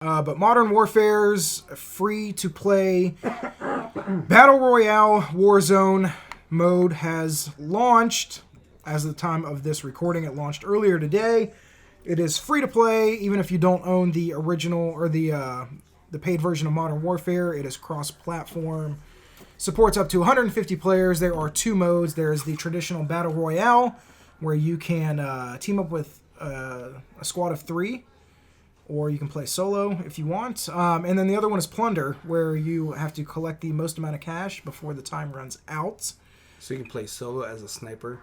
But Modern Warfare's free-to-play Battle Royale Warzone mode has launched. As of the time of this recording, it launched earlier today. It is free-to-play, even if you don't own the original or the paid version of Modern Warfare. It is cross-platform. Supports up to 150 players. There are two modes. There is the traditional Battle Royale, where you can team up with a squad of 3, or you can play solo if you want. And then the other one is Plunder, where you have to collect the most amount of cash before the time runs out. So you can play solo as a sniper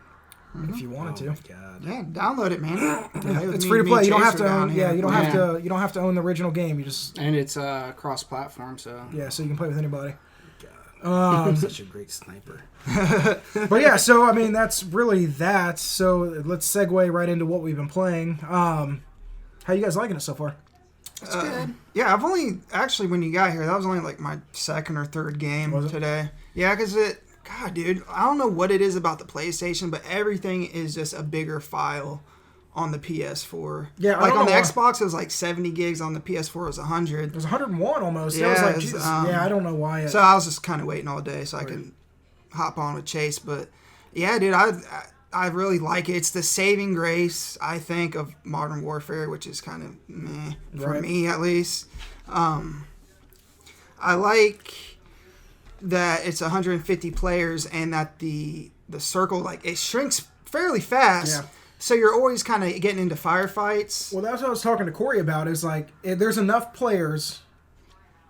if you wanted to. My God. Yeah, download it, man. Yeah, it's free to play. You don't have to own. Yeah, you don't have to. You don't have to own the original game. You just and it's cross-platform, so so you can play with anybody. I'm such a great sniper. But yeah, so I mean that's really that. So let's segue right into what we've been playing. How you guys liking it so far? It's good. Yeah, I've only actually when you got here, that was only like my second or third game today. Yeah, because God, dude, I don't know what it is about the PlayStation, but everything is just a bigger file on the PS4. Yeah, like on the Xbox, it was like 70 gigs. On the PS4, it was 100. It was 101 almost. Yeah, it was like, Jesus. I don't know why. So I was just kind of waiting all day so I could hop on with Chase. But yeah, dude, I really like it. It's the saving grace, I think, of Modern Warfare, which is kind of meh for me at least. I like that it's 150 players and that the circle, like, it shrinks fairly fast. Yeah. So you're always kind of getting into firefights. Well, that's what I was talking to Corey about. Is like there's enough players,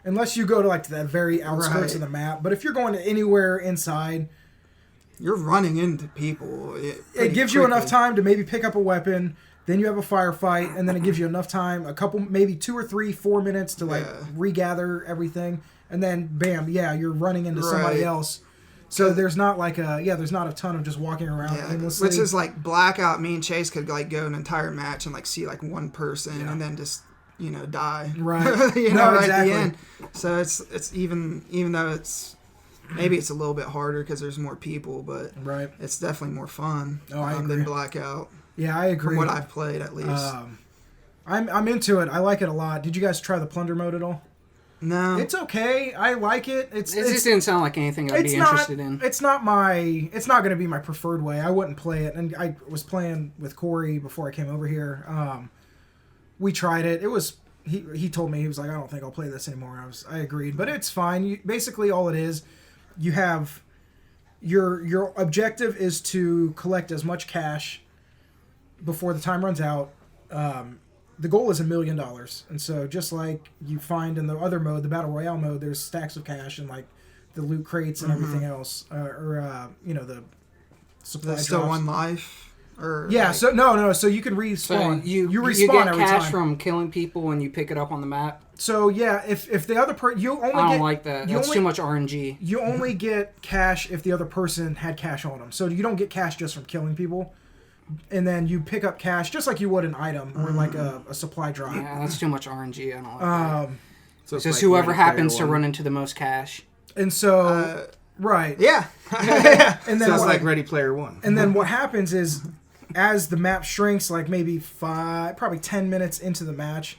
unless you go to like the very outskirts of the map. But if you're going to anywhere inside, you're running into people. It gives you enough time to maybe pick up a weapon. Then you have a firefight, and then it gives you enough time, a couple, maybe 2 or 3, 4 minutes to like regather everything, and then bam, you're running into somebody else. So there's not like there's not a ton of just walking around aimlessly. Which is like Blackout. Me and Chase could like go an entire match and like see like one person and then just die. Right. Right at the end. So it's even though it's maybe it's a little bit harder because there's more people, but it's definitely more fun than Blackout. Yeah, I agree. From what I've played, at least. I'm into it. I like it a lot. Did you guys try the Plunder mode at all? No. It's okay. I like it. It just didn't sound like anything I'd be interested in. It's not going to be my preferred way. I wouldn't play it. And I was playing with Corey before I came over here. We tried it. It was he told me, he was like, I don't think I'll play this anymore. I agreed. But it's fine. Basically all it is, you have your objective is to collect as much cash before the time runs out. The goal is $1 million, and so just like you find in the other mode, the Battle Royale mode, there's stacks of cash and like the loot crates and everything else, the supply drops. Still one life, or so no, so you can respawn. So you respawn you get every cash time from killing people when you pick it up on the map. So yeah, if the other person I don't like that. That's too much RNG. You only get cash if the other person had cash on them. So you don't get cash just from killing people. And then you pick up cash just like you would an item or like a supply drop. Yeah, that's too much RNG. I don't like that. So it's just like whoever happens to run into the most cash. And so, yeah. And then so it's like Ready Player One. And then what happens is, as the map shrinks, like maybe 10 minutes into the match,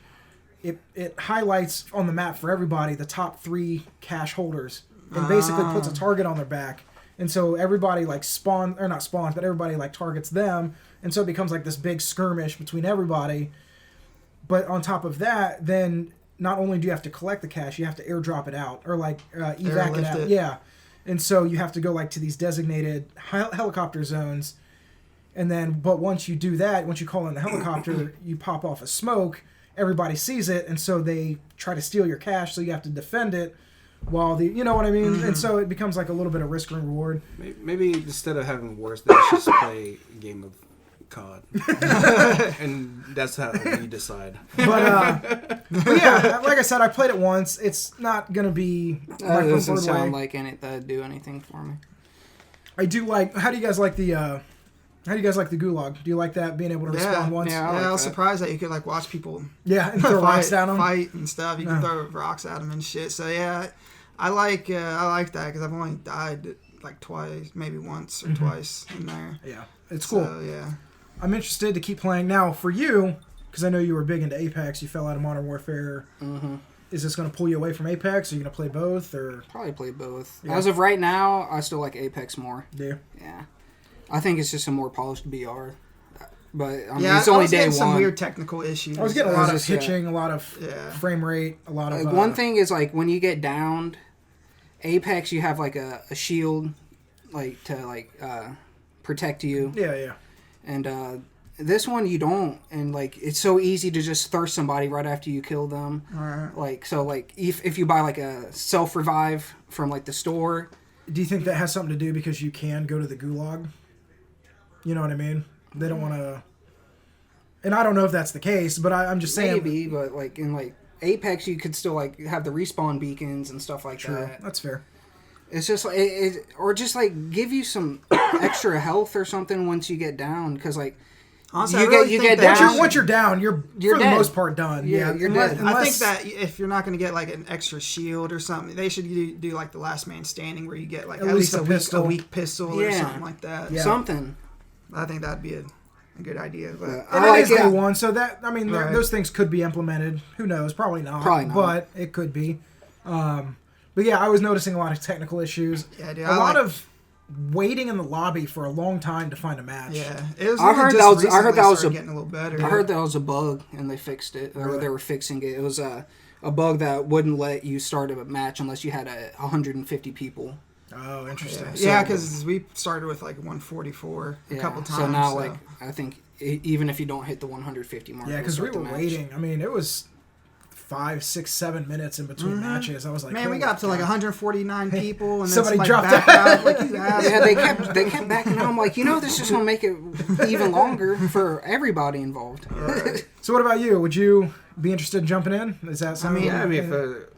it highlights on the map for everybody the top 3 cash holders and basically puts a target on their back. And so everybody like but everybody like targets them. And so it becomes like this big skirmish between everybody. But on top of that, then not only do you have to collect the cash, you have to airdrop it out or like evac it out. Yeah. And so you have to go like to these designated helicopter zones. And then, but once you do that, once you call in the helicopter, you pop off a smoke, everybody sees it. And so they try to steal your cash. So you have to defend it. While you know what I mean? And so it becomes like a little bit of risk and reward. Maybe instead of having wars, they should just play a game of COD. And that's how you decide. But yeah, like I said, I played it once. It's not going to be my preferred doesn't sound way. like that'd do anything for me. I do like, how do you guys like the gulag? Do you like that, being able to respawn once? Yeah, I was surprised that you could like watch people and throw rocks at them. Fight and stuff. You can throw rocks at them and shit. So yeah, I like that because I've only died like twice, maybe once or twice in there. Yeah, it's cool. So, yeah, I'm interested to keep playing now for you because I know you were big into Apex. You fell out of Modern Warfare. Mm-hmm. Is this going to pull you away from Apex? Are you going to play both? Or Probably play both. Yeah. As of right now, I still like Apex more. yeah, Yeah. I think it's just a more polished BR. But I mean, Yeah, it's I only was day getting one. some weird technical issues. I was getting a lot of just, hitching, a lot of frame rate, a lot of. Like, one thing is like when you get downed, Apex, you have like a shield, like to protect you. Yeah. And this one you don't, and like it's so easy to just thirst somebody right after you kill them. Right. Like so, like if you buy like a self revive from like the store. Do you think that has something to do because you can go to the gulag? You know what I mean? They don't want to. And I don't know if that's the case, but I'm just saying. Maybe, but like in like Apex, you could still like have the respawn beacons and stuff like True, that. that's fair. It's just like or just like give you some extra health or something once you get down, because like Honestly, you I really get think down. that Once you're down, you're for dead. the most part done. Yeah, Yeah, you're unless, dead. I think unless- that if you're not going to get like an extra shield or something, they should do like the last man standing, where you get like At at least least a a pistol. weak pistol or Yeah. something like that. Yeah. something. I think that'd be a good idea. But And I it like is it. day one, so that I mean, Right. those things could be implemented. Who knows? Probably not. Probably not. But it could be. But yeah, I was noticing a lot of technical issues. yeah, dude, A lot of waiting in the lobby for a long time to find a match. yeah. It was I only heard just that was- I heard recently that was started a- getting a little better. I heard that was a bug and they fixed it, or Really? they were fixing it. It was a bug that wouldn't let you start a match unless you had 150 people. Oh, interesting. Yeah, because we started with like 144 a Yeah, couple times. So now, like, I think even if you don't hit the 150 mark, Yeah, you'll because we start the were match. waiting. I mean, it was 5, 6, 7 minutes in between matches. I was like, man, we holy got up to like cow. 149 people, and then Somebody somebody dropped backed out. Like, you asshole. Yeah, they kept backing out. I'm like, this is gonna make it even longer for everybody involved. So what about you? Would you be interested in jumping in? Is that something? Yeah, I mean,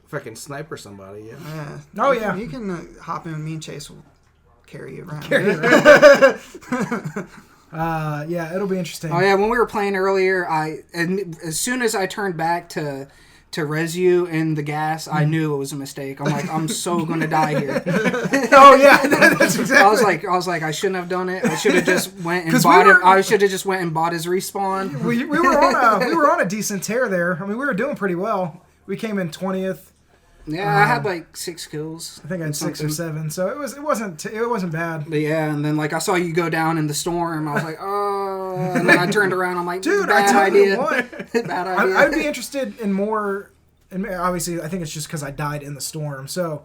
if I can sniper somebody, yeah. Yeah. Oh, yeah. You can hop in. Me and Chase will carry you around. Yeah, it'll be interesting. Oh yeah, when we were playing earlier, and as soon as I turned back to res you in the gas, I knew it was a mistake. I'm like, I'm so gonna die here. Oh yeah, that's exactly. I was like, I shouldn't have done it. I should have just went and 'Cause bought we it. were- I should have just went and bought his respawn. we were on a decent tear there. I mean, we were doing pretty well. We came in 20th. Yeah, I had like 6 kills. I think I had 6 or something. 7. So it wasn't bad. But yeah, and then like I saw you go down in the storm. I was like, oh, and then I turned around. I'm like, Dude, bad I tell you idea. what. Bad idea. I'd be interested in more. And obviously, I think it's just because I died in the storm. So,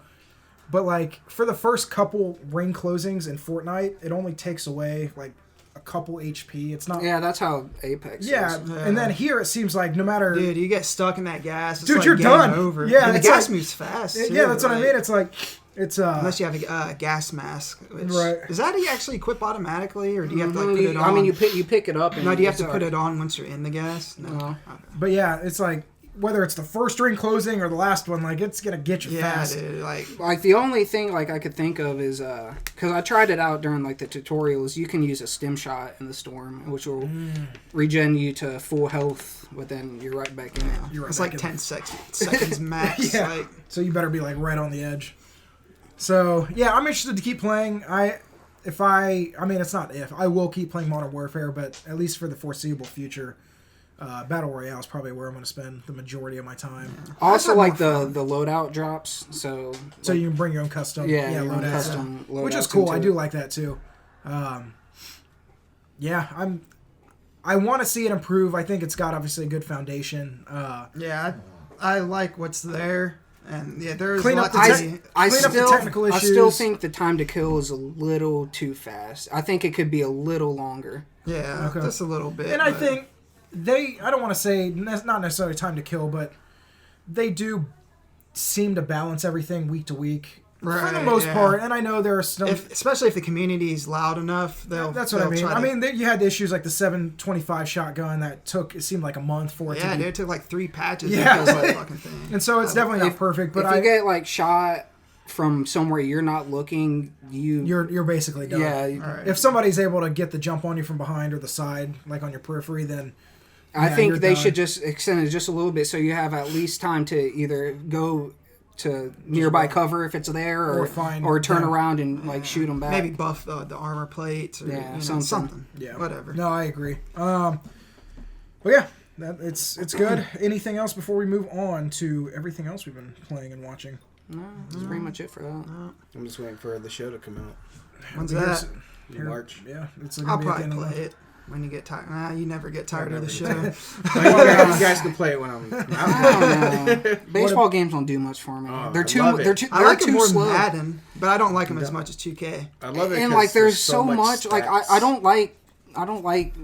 but like for the first couple ring closings in Fortnite, it only takes away like a couple HP. It's not. Yeah, that's how Apex Yeah, is. and then here it seems like no matter. Dude, you get stuck in that gas. It's Dude, like you're game done. Over. Yeah, and the it's gas like- moves fast. yeah, too, that's what I like, mean. It's like it's Unless you have a gas mask. Which, Right. Does that actually equip automatically, or do you have to like put it on? I mean, you pick it up. And No, do you have it's to put it on once you're in the gas? No. No. Okay. But yeah, it's like whether it's the first ring closing or the last one, like it's gonna get you Yeah, fast. dude. Like, Like the only thing like I could think of is because I tried it out during like the tutorials. You can use a stim shot in the storm, which will regen you to full health, but then you're right back in it. You're right it's back like in. 10 seconds max. Yeah. Like, So you better be like right on the edge. So yeah, I'm interested to keep playing. I mean, it's not if I will keep playing Modern Warfare, but at least for the foreseeable future, Battle Royale is probably where I'm going to spend the majority of my time. Also, like the loadout drops. So You can bring your own custom, your own loadouts, custom which is loadouts cool. I into do it. like that too. I want to see it improve. I think it's got obviously a good foundation. yeah, I like what's there. And yeah, there's Clean a up lot the to tech- see. I Clean up the still, technical I still issues. think the time to kill is a little too fast. I think it could be a little longer. Yeah, Okay. just a little bit. And I but- think I don't want to say not necessarily time to kill, but they do seem to balance everything week to week for the Right, most yeah. part. And I know there are some. especially if the community is loud enough, That's what I they'll mean. try to- I mean, you had issues like the 725 shotgun that it seemed like a month for it yeah, to dude, be. it took like 3 patches. Yeah. to kill that fucking thing. And so it's definitely not perfect, but if you get like shot from somewhere you're not looking, you're basically done. yeah. Alright. If somebody's able to get the jump on you from behind or the side, like on your periphery, then I yeah, think you're they done. should just extend it just a little bit so you have at least time to either go to nearby cover if it's there, or turn yeah. around and like shoot them back. Maybe buff the armor plates or Yeah, you know, something. something. Yeah. Whatever. No, I agree. Well, yeah, It's good. Anything else before we move on to everything else we've been playing and watching? No, that's pretty much it for that. I'm just waiting for the show to come out. When's that? In March. Yeah, it's I'll gonna be at the end probably of the play month. it when you get tired. Nah, you never get tired of the show. You guys can play it when I'm out. I don't know. Baseball games don't do much for me. Oh, They're I too. love it. They're too. I They're like it too more slow. than Madden, but I don't like them as much as 2K. I love it. And 'cause like, there's so much. Like, stats. I don't like. I don't like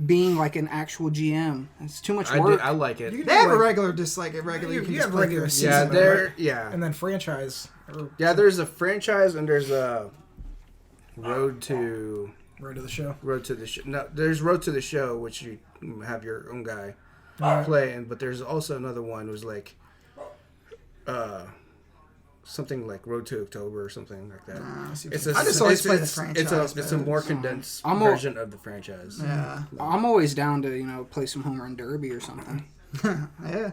being like an actual GM. It's too much work. I like it. You They have a like- regular, just like a regular. You can have just play regular through. season. Yeah, Season, right? yeah. And then franchise. Yeah, there's a franchise and there's a Road to the show. No, there's Road to the Show, which you have your own guy play, but there's also another one who's like something like Road to October or something like that. I just always play the franchise. It's a more condensed I'm version of the franchise. Yeah, I'm always down to play some home run derby or something. yeah,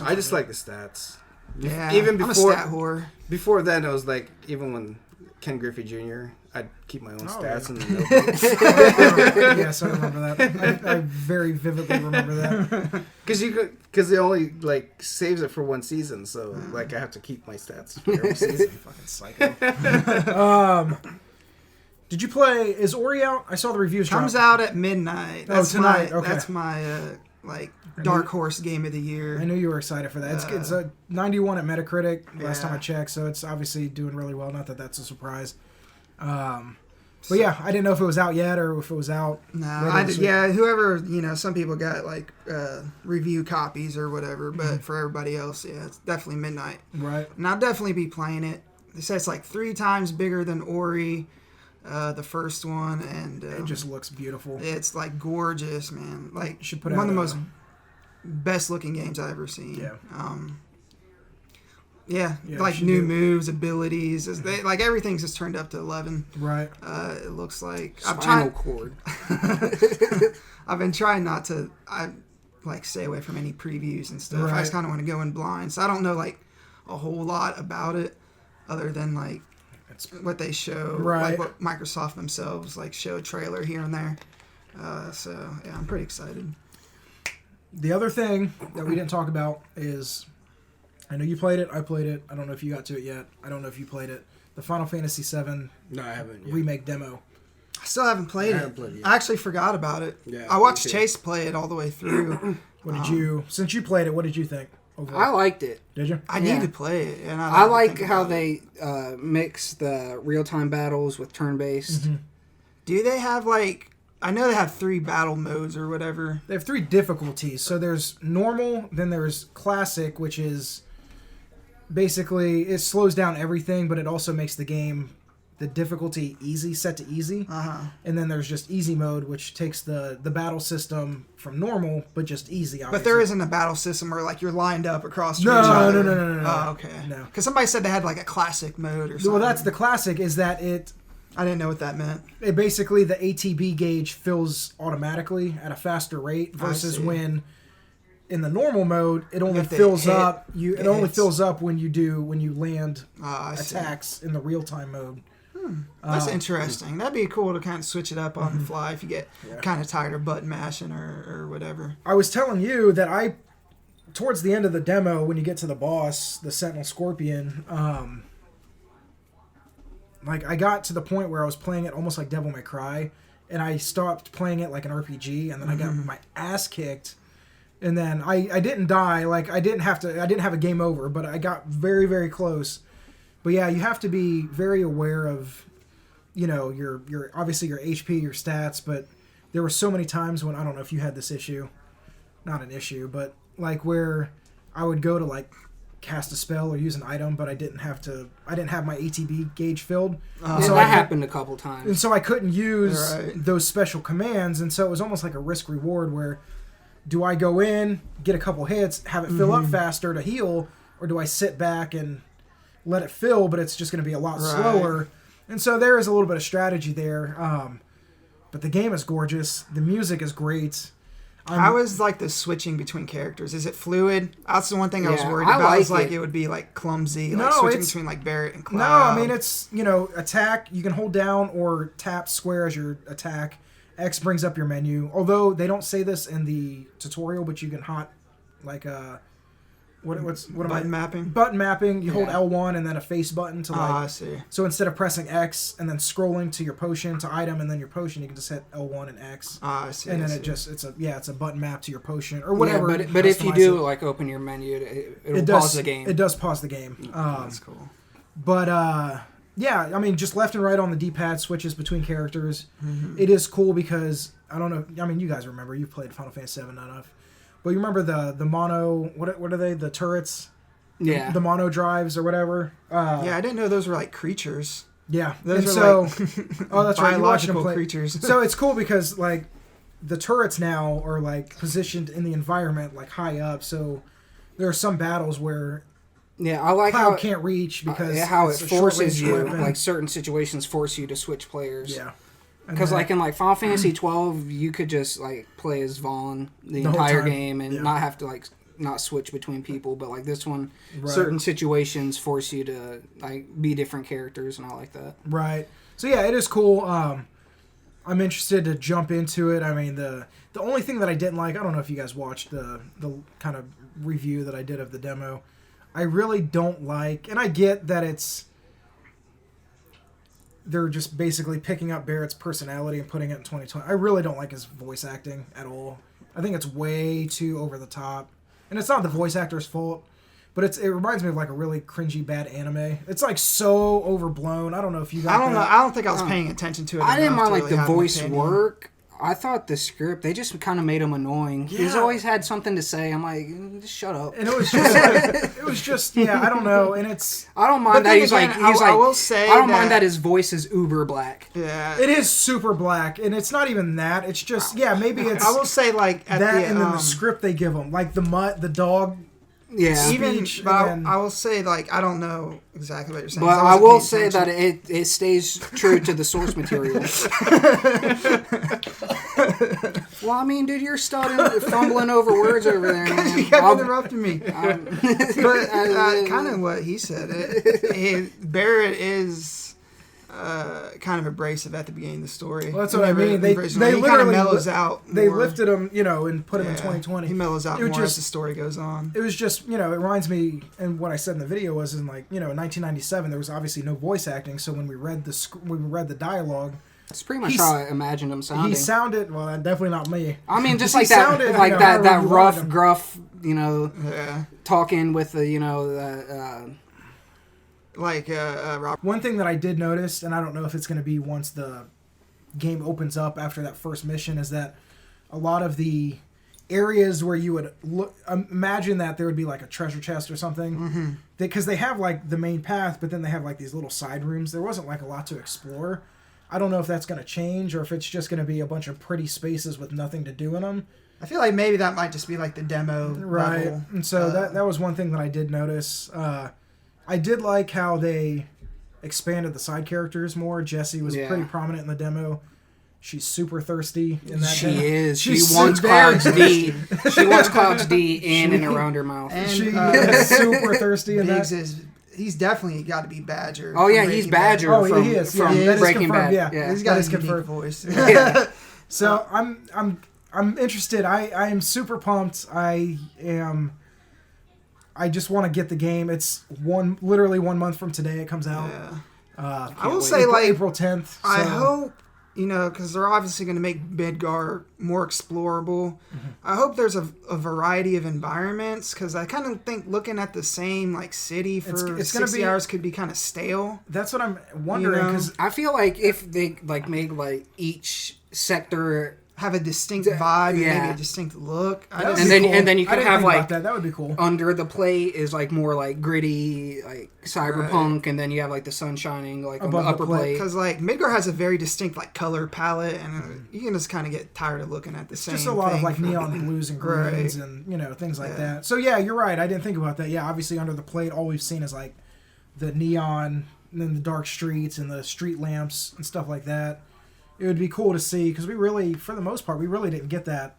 I just like the stats. yeah. Even I'm a before- stat whore. Before then, I was like, even when Ken Griffey Jr., I'd keep my own stats yeah. in the notebook. Yes, I remember that. I very vividly remember that. Because they only like saves it for one season, so like I have to keep my stats for every season. Fucking psycho. Did you play? Is Ori out? I saw the reviews. Comes drop. out at midnight. That's tonight, My, okay. That's my like dark horse game of the year. I knew you were excited for that. It's a 91 at Metacritic last Yeah. time I checked, so it's obviously doing really well. Not that that's a surprise. But yeah, I didn't know if it was out yet or if it was out. No, later I this did, week. yeah. Whoever, some people got like review copies or whatever, but for everybody else, yeah, it's definitely midnight. Right. And I'll definitely be playing it. They say it's like 3 times bigger than Ori, the first one, and It just looks beautiful. it's like gorgeous, man. Like Should put one out of the a- most best looking games I've ever seen. Yeah. Yeah, Yeah, like should new do. moves, abilities, like everything's just turned up to 11. Right. It looks like Spinal cord. I've been trying not to stay away from any previews and stuff. I Right. just kind of want to go in blind, so I don't know like a whole lot about it other than like what they show, Right. like what Microsoft themselves like show a trailer here and there. So yeah, I'm pretty excited. The other thing that we didn't talk about is, I know you played it. I played it. I don't know if you got to it yet. I don't know if you played it. The Final Fantasy VII No, I haven't. Yet. remake demo. I still haven't played I it. haven't played it yet. I actually forgot about it. Yeah, I watched me too. Chase play it all the way through. What did you? Since you played it, what did you think? Overall? I liked it. Did you? I Yeah. need to play it, and I don't like think how about it. they mix the real time battles with turn based. Do they have like? I know they have 3 battle modes or whatever. They have 3 difficulties. So there's normal, then there's classic, which is basically it slows down everything, but it also makes the game, the difficulty easy, set to easy. And then there's just easy mode, which takes the battle system from normal, but just easy. Obviously. But there isn't a battle system where like you're lined up across No, each other. no. Oh, okay. No. Because somebody said they had like a classic mode or something. Well, that's the classic. Is that I didn't know what that meant. it basically the ATB gauge fills automatically at a faster rate versus see. when in the normal mode it only have to fills hit- up. It only hits. fills up when you land I see. attacks in the real time mode. That's interesting. That'd be cool to kind of switch it up on the fly if you get kind of tired of button mashing or whatever. I was telling you that towards the end of the demo when you get to the boss, the Sentinel Scorpion, like I got to the point where I was playing it almost like Devil May Cry, and I stopped playing it like an RPG, and then I got my ass kicked, and then I didn't die, like I didn't have a game over, but I got very, very close. But yeah, you have to be very aware of, your obviously your HP, your stats, but there were so many times when, I don't know if you had this issue, not an issue, but like where I would go to like cast a spell or use an item, but I didn't have my ATB gauge filled. Yeah, So that I happened a couple times. and so I couldn't use Right. those special commands, and so it was almost like a risk reward where do I go in, get a couple hits, have it fill up faster to heal, or do I sit back and let it fill, but it's just going to be a lot Right. slower. And so there is a little bit of strategy there. But the game is gorgeous. The music is great. How is like the switching between characters? Is it fluid? That's the one thing I was Yeah, worried I about. like Was like it. it would be like clumsy, No, like switching it's- between like Barrett and No, Cloud. I mean it's attack. You can hold down or tap square as your attack, X brings up your menu. Although they don't say this in the tutorial, but you can button mapping? Button mapping. You hold L1 and then a face button to I see. So instead of pressing X and then scrolling to your potion to item and then your potion, you can just hit L1 and X. I see. And then it's a button map to your potion or whatever. Yeah, but if you do like open your menu, it pause the game. It does pause the game. That's cool. But yeah, I mean, just left and right on the D-pad switches between characters. Mm-hmm. It is cool because I don't know. I mean, you guys remember you've played Final Fantasy VII enough. But you remember the mono, what are they? The turrets? Yeah. The mono drives or whatever? Yeah, I didn't know those were like creatures. Yeah. Those and are so, like oh, that's right. You watched them biological play. creatures. So it's cool because, like, the turrets now are, like, positioned in the environment, like, high up. So there are some battles where Yeah, I like Cloud how can't reach because how it it's a forces you, short-range weapon. like certain situations force you to switch players. Yeah. Because like in like Final Fantasy 12, you could just like play as Vaughn the whole entire time. game and Yeah. not have to like not switch between people. But like this one, Right. certain situations force you to like be different characters, and I like that. Right. So yeah, it is cool. I'm interested to jump into it. I mean, the only thing that I didn't like, I don't know if you guys watched the kind of review that I did of the demo. I really don't like, and I get that they're just basically picking up Barrett's personality and putting it in 2020. I really don't like his voice acting at all. I think it's way too over the top. And it's not the voice actor's fault, but it reminds me of like a really cringy bad anime. It's like so overblown. I don't know if you got I don't know. that. I don't think I was paying attention to it. I didn't enough mind to like really the have an voice opinion. work. I thought the script, they just kind of made him annoying. He's Yeah. always had something to say. I'm like, just shut up. And it was just yeah, I don't know. And I don't But mind that then he's again, like I will say I don't that- mind that his voice is uber black. Yeah. it is super black, and it's not even that. It's just yeah, maybe it's I will say like at that, the and then the script they give him, like the dog. Yeah. even speech, but and then- I will say like I don't know exactly what you're saying. But 'cause I wasn't will paying say that attention. it stays true to the source material. Well, I mean, dude, you're fumbling over words over there, man. You kept interrupting me. But I'll- kind of what he said. Barrett is kind of abrasive at the beginning of the story. Well, that's what I mean. They he kind of literally mellows out. They more. lifted him, and put him in Yeah. 2020. He mellows out It was more as just- the story goes on. It was just, it reminds me, and what I said in the video was in like, in 1997, there was obviously no voice acting. So when we read the dialogue, It's pretty much He's- how I imagined him sounding. he sounded definitely not me. I mean, just He like that, sounded, like however that you rough, wanted him. gruff, Yeah. talking with the, Like Rob. One thing that I did notice, and I don't know if it's going to be once the game opens up after that first mission, is that a lot of the areas where you would imagine that there would be like a treasure chest or something, because they have like the main path, but then they have like these little side rooms. There wasn't like a lot to explore. I don't know if that's going to change or if it's just going to be a bunch of pretty spaces with nothing to do in them. I feel like maybe that might just be like the demo Right. level. And so that was one thing that I did notice. I did like how they expanded the side characters more. Jessie was Yeah. pretty prominent in the demo. She's super thirsty in that she demo. is. She She's wants very Cloud's D. She wants Cloud's D in and around her mouth. And She is super thirsty in Biggs that. he's definitely got to be Badger. Oh yeah, from he's Breaking Bad. Badger Oh, from, he is. from Yeah, that is Breaking confirmed, Bad. yeah. He's That got is a unique confirmed. voice. Yeah. So I'm interested. I am super pumped. I just want to get the game. It's literally 1 month from today it comes out. Yeah. I will wait. say, like, April 10th. I so- hope, because they're obviously going to make Midgar more explorable. Mm-hmm. I hope there's a variety of environments, because I kind of think looking at the same, like, city for It's gonna 60 be- hours could be kind of stale. That's what I'm wondering You know? because I feel like if they like made like each sector, Have a distinct vibe and maybe Yeah. a distinct look. That would And be then- cool. and then you I could didn't have, think about like, that. That would be cool. under the plate is like more like gritty, like cyberpunk, and then you have like the sun shining like on the Above the upper plate. plate. Because, like, Midgar has a very distinct, like, color palette, and you can just kind of get tired of looking at the same Just a lot of thing like for- neon blues and greens and things like that. So yeah, you're right. I didn't think about that. Yeah, obviously under the plate, all we've seen is like the neon and then the dark streets and the street lamps and stuff like that. It would be cool to see because we really, for the most part, we really didn't get that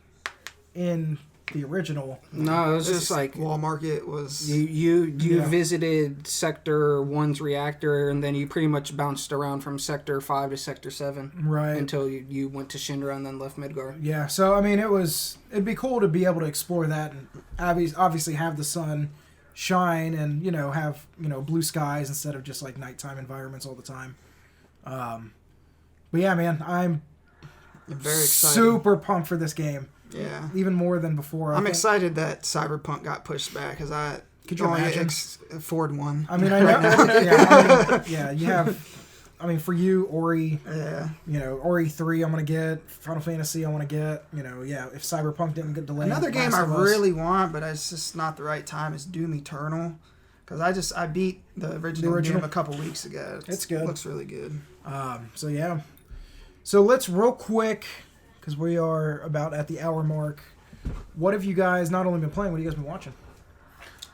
in the original. No, it was just like Wall Market was. you Yeah. visited Sector 1's reactor, and then you pretty much bounced around from Sector 5 to Sector 7 Right. until you went to Shinra and then left Midgar. Yeah, so I mean, it'd be cool to be able to explore that and obviously have the sun shine and have blue skies instead of just like nighttime environments all the time. But yeah, man, I'm Very excited. super pumped for this game, Yeah. even more than before. I'm excited that Cyberpunk got pushed back because I Could you only imagine? afford one. I mean, I know. Yeah, you have. I mean, for you, Ori. Yeah. Ori 3, I'm gonna get. Final Fantasy, I want to get. Yeah, if Cyberpunk didn't get delayed. Another game Last I of Us. really want, but it's just not the right time, is Doom Eternal. Because I beat the original game a couple weeks ago. It's good. Looks really good. So yeah. So let's real quick, because we are about at the hour mark. What have you guys not only been playing? What have you guys been watching?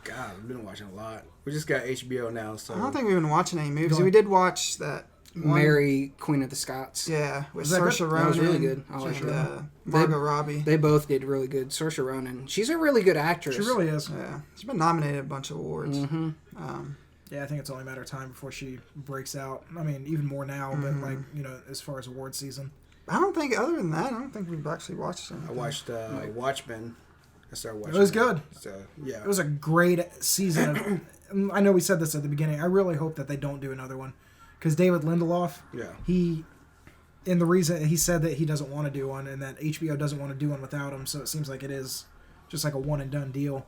God, I've been watching a lot. We just got HBO now, so I don't think we've been watching any movies. Go We did watch that one. Mary, Queen of the Scots. Yeah, with Was that good? Saoirse Ronan. That was really good. I liked and, that. Margot Robbie. They both did really good. Saoirse Ronan, she's a really good actress. She really is. Yeah, she's been nominated a bunch of awards. Mm-hmm. Yeah, I think it's only a matter of time before she breaks out. I mean, even more now, but like as far as award season. I don't think, other than that, I don't think we've actually watched anything. I watched Watchmen. I started watching. It was good. So yeah, It was a great season. I know we said this at the beginning. I really hope that they don't do another one, because David Lindelof, yeah. the reason he said that he doesn't want to do one, and that HBO doesn't want to do one without him. So it seems like it is just like a one and done deal.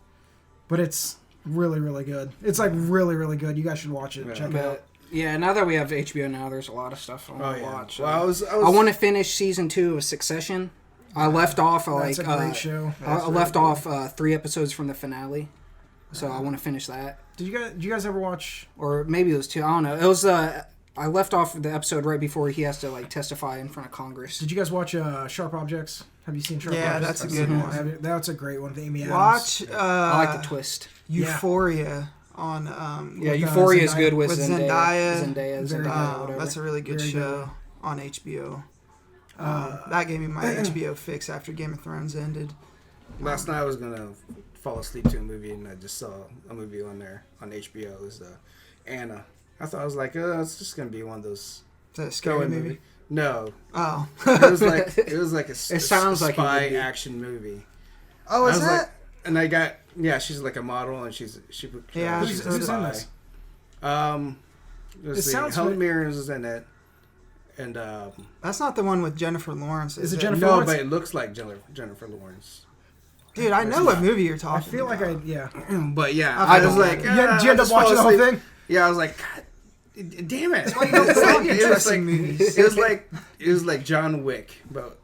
But it's really, really good. It's like really, really good. You guys should watch it. Yeah. Check it out. But yeah, now that we have HBO now, there's a lot of stuff I want to yeah. watch. Well, I want to finish season 2 of Succession. I left off That's a great show. I left off 3 episodes from the finale, so I want to finish that. Did you guys ever watch? Or maybe it was 2. I don't know. It was I left off the episode right before he has to like testify in front of Congress. Did you guys watch Sharp Objects? Have you seen Sharp Yeah, Objects? that's a good one. That's a great one with Amy Adams. Watch I like the twist. Euphoria on Yeah, with, Euphoria is Zendaya. good with With Zendaya. Very Zendaya, good. whatever. that's a really good Very show on HBO. That gave me my HBO fix after Game of Thrones ended. Last night I was gonna fall asleep to a movie, and I just saw a movie on there on HBO. It was Anna. I thought, I was like, it's just gonna be one of those Is that a scary scary movie? No, Oh. it was like a sounds like it would spy be. action movie. Oh, I is was that? like, and I got she's like a model, and she's Yeah, she's Who's a in spy. this? Let's It see, sounds Helen fa- Mirren is in it, and That's not the one with Jennifer Lawrence. Is it it? Jennifer no, Lawrence? but it looks like Jennifer Lawrence. Dude, I know what movie you're I talking feel like about. But yeah, I I was don't like, know. Did you end up watching the whole thing? Yeah, I was like, God, damn it! It's like interesting movies. It was like John Wick, but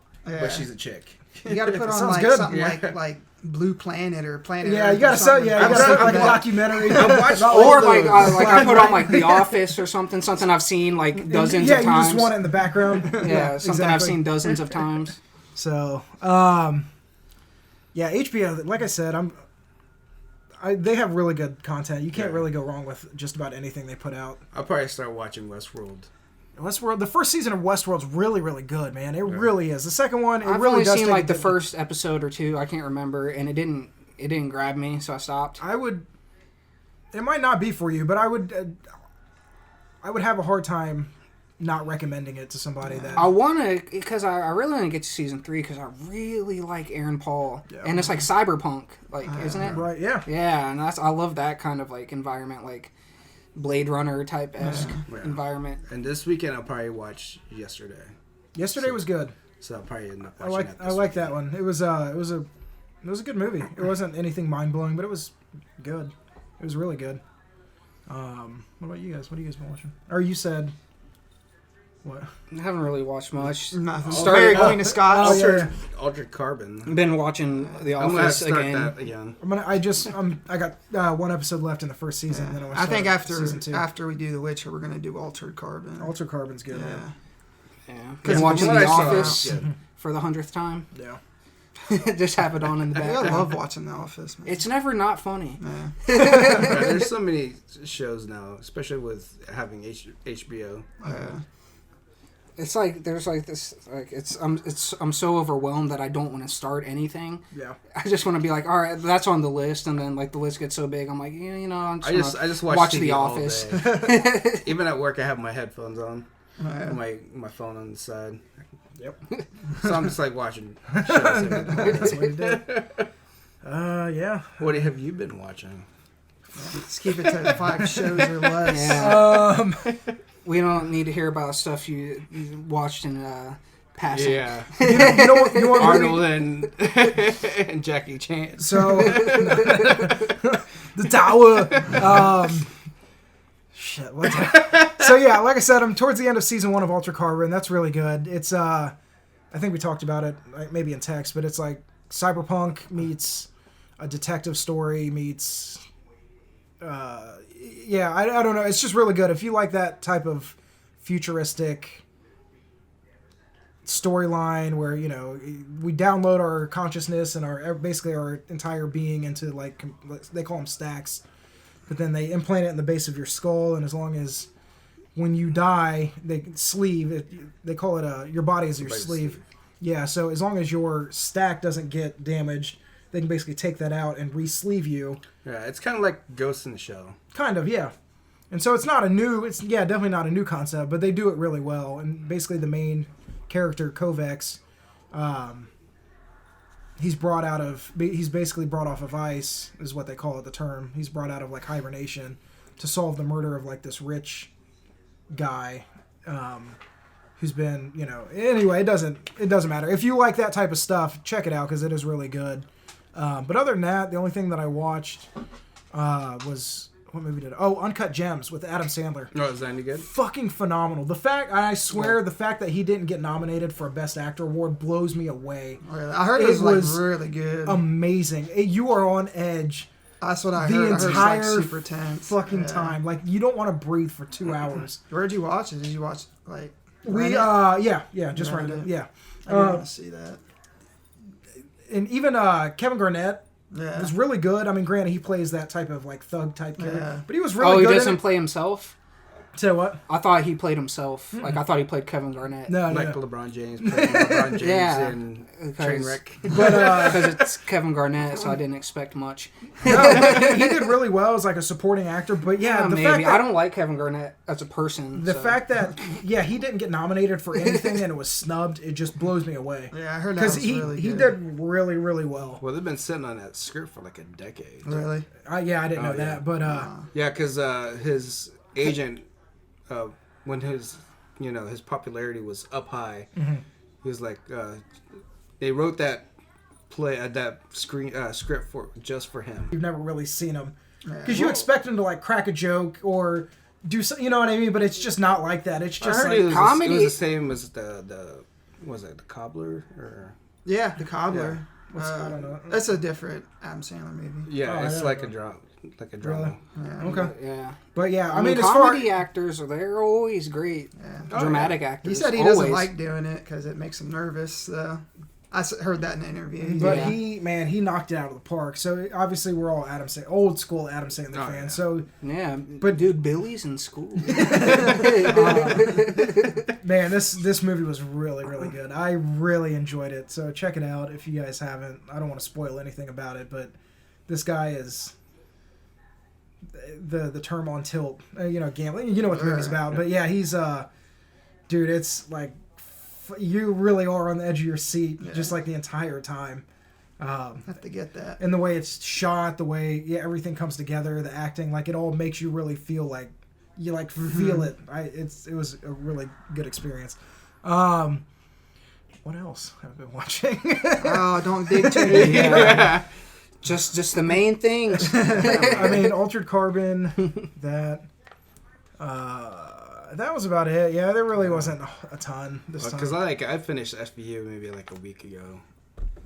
she's a chick. You got to put on Sounds like good. something Yeah. like Blue Planet or Planet. Yeah, Earth you gotta or say, something. yeah, you I'm gotta put like a sorry. documentary. I watched Not all Or those. like I put on like The Office or something I've seen like dozens yeah, of you times. just want it in the background. Yeah, something I've exactly. seen dozens of times. So, yeah, HBO. Like I said, they have really good content. You can't really go wrong with just about anything they put out. I'll probably start watching Westworld. Westworld. The first season of Westworld's really, really good, man. It really is. The second one, it I've really only does seen take like a the dip. first episode or 2. I can't remember, and it didn't grab me, so I stopped. I would. It might not be for you, but I would have a hard time not recommending it to somebody that. I want to, because I really want to get to season 3 because I really like Aaron Paul, and it's like cyberpunk, like isn't it? Right? Yeah. Yeah, and I love that kind of like environment, like Blade Runner type esque environment. And this weekend I'll probably watch Yesterday. Yesterday was good. So I'll probably end up I watching like that. like that one. It was a good movie. It wasn't anything mind blowing, but it was good. It was really good. What about you guys? What have you guys been watching? Or you said what? I haven't really watched much. Nothing. Started- Mary Queen of Scots. Oh, yeah. Altered Carbon. I've been watching The I'm gonna have Office to start again. that again. I got one episode left in the first season. Then I think season 2. after we do The Witcher, we're gonna do Altered Carbon. Altered Carbon's good. Yeah. Yeah, Because been watching from The what I saw, Office yeah. for the 100th time. Yeah. Just have it on in the I background. love watching The Office, man. It's never not funny. Yeah. There's so many shows now, especially with having HBO. It's like there's like this like I'm so overwhelmed that I don't want to start anything. Yeah. I just want to be like, all right, that's on the list, and then like the list gets so big, I'm like, yeah, I'm I just watch TV The all Office. day. Even at work, I have my headphones on, Yeah. my phone on the side. Yep. So I'm just like watching shows every day. That's what he did. Yeah. What have you been watching? Let's keep it to 5 shows or less. Yeah. We don't need to hear about stuff you watched in passing. Yeah, You know what movie- Arnold and Jackie Chan. So the tower. Shit. So yeah, like I said, I'm towards the end of season 1 of Altered Carbon. That's really good. It's I think we talked about it like, maybe in text, but it's like cyberpunk meets a detective story meets. Yeah, I don't know. It's just really good. If you like that type of futuristic storyline where, we download our consciousness and basically our entire being into, like, they call them stacks, but then they implant it in the base of your skull, and as long as when you die, they call it your body is your sleeve. Yeah, so as long as your stack doesn't get damaged, they can basically take that out and re-sleeve you. Yeah, it's kind of like Ghost in the Shell. Kind of, yeah. And so it's definitely not a new concept, but they do it really well. And basically the main character, Kovacs, he's basically brought off of ice, is what they call it, the term. He's brought out of like hibernation to solve the murder of like this rich guy, who's been, anyway, it doesn't matter. If you like that type of stuff, check it out because it is really good. But other than that, the only thing that I watched was, what movie did Uncut Gems with Adam Sandler. Oh, is that any good? Fucking phenomenal. The fact that he didn't get nominated for a Best Actor award blows me away. Really? I heard it was like really good. Amazing. You are on edge. That's what I the heard. entire I heard it's like super tense. Fucking time. Like you don't want to breathe for 2 hours. Where'd you watch it? Did you watch like? Just rented it. Yeah. I want to see that. And even Kevin Garnett was really good. I mean, granted, he plays that type of like thug type character, but he was really good. Oh, he doesn't play himself? Say what? I thought he played himself. Like I thought he played Kevin Garnett. No, like LeBron James playing LeBron James in Trainwreck. But because it's Kevin Garnett, so I didn't expect much. No, he did really well as like a supporting actor. But yeah, the maybe fact that, I don't like Kevin Garnett as a person. The fact that he didn't get nominated for anything and it was snubbed, it just blows me away. Yeah, I heard that was really good. He did really, really well. Well, they've been sitting on that script for like a decade. Really? I didn't know that, but yeah, because his agent, when his popularity was up high, he was like, they wrote that script just for him. You've never really seen him because you expect him to like crack a joke or do something, you know what I mean? But it's just not like that. It's just like comedy. It was the same as the Cobbler or The Cobbler. I don't know. That's a different Adam Sandler movie. Yeah, it's like a drama. Really? Yeah. Okay. Yeah. But yeah, I mean, as far comedy actors, they're always great. Yeah. Dramatic actors. He said he always. doesn't like doing it because it makes him nervous. So I heard that in an interview. But he knocked it out of the park. So obviously we're all old school Adam Sandler fans. Yeah. So yeah, but dude, Billy's in school. Man, this movie was really, really good. I really enjoyed it. So check it out if you guys haven't. I don't want to spoil anything about it, but this guy is the term on tilt. Gambling. You know what the movie's about. But yeah, he's dude. It's like you really are on the edge of your seat, just like the entire time. Have to get that. And the way it's shot, the way everything comes together, the acting, like it all makes you really feel like you like feel it. It was a really good experience. What else have I been watching? Oh, don't dig too deep. Yeah. Just the main things. I mean, Altered Carbon. That was about it. Yeah, there really wasn't a ton this time. Because I finished SVU maybe like a week ago,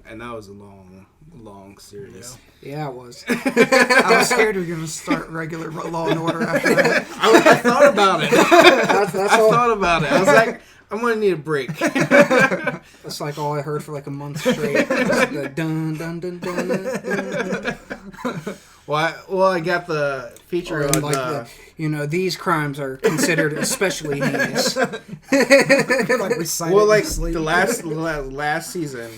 and that was a long series. Yeah, it was. I was scared you were going to start regular Law and Order after that. I thought about it. I thought about it. I I'm gonna need a break. That's like all I heard for like a month straight. The dun dun dun dun dun. Well, I got the feature on like these crimes are considered especially heinous. Like the last season,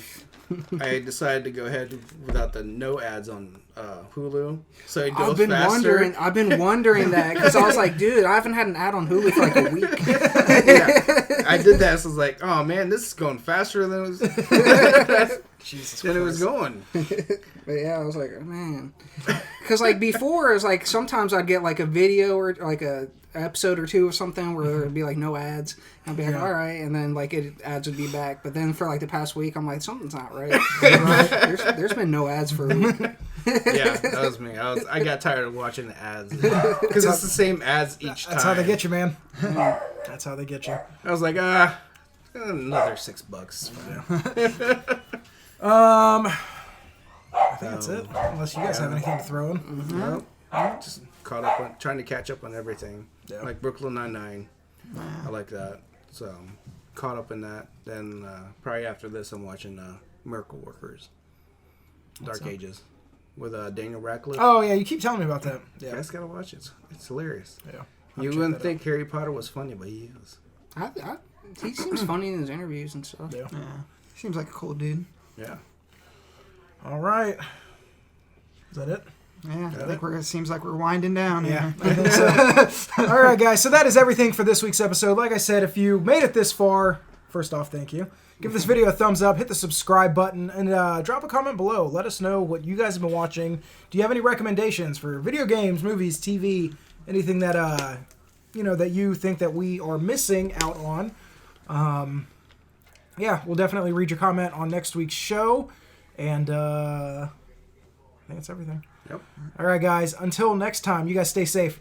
I decided to go ahead without the no ads on Hulu, so it goes faster. I've been wondering that because I was like, dude, I haven't had an ad on Hulu for like a week. Yeah, I did that. So I was like, oh man, this is going faster than it was. Jesus Than it Christ. was going. But yeah, I was like, oh, man, because like before, it was like sometimes I'd get like a video or like a episode or two or something where it'd be like no ads. And I'd be like, all right, and then like ads would be back. But then for like the past week, I'm like, something's not right. There's been no ads for a week. Yeah, that was me. I got tired of watching the ads because it's the same ads each time. That's how they get you, man. That's how they get you. I was like, another $6. I think that's it. Unless you guys have anything to throw in. Mm-hmm. Nope. Just caught up on trying to catch up on everything. Yeah. Like Brooklyn Nine-Nine. I like that. So caught up in that. Then probably after this, I'm watching Miracle Workers, Dark Ages, with Daniel Radcliffe. Oh yeah, you keep telling me about that. Yeah, you guys gotta watch it. It's hilarious. Yeah, you wouldn't think Harry Potter was funny, but he is. He seems funny in his interviews and stuff. Yeah. Seems like a cool dude. Yeah. All right. Is that it? Yeah, I think it seems like we're winding down. Yeah. I think so. All right, guys. So that is everything for this week's episode. Like I said, if you made it this far, first off, thank you. Give this video a thumbs up, hit the subscribe button, and drop a comment below. Let us know what you guys have been watching. Do you have any recommendations for video games, movies, TV, anything that that you think that we are missing out on? Yeah, we'll definitely read your comment on next week's show. And I think that's everything. Yep. All right, guys. Until next time, you guys stay safe.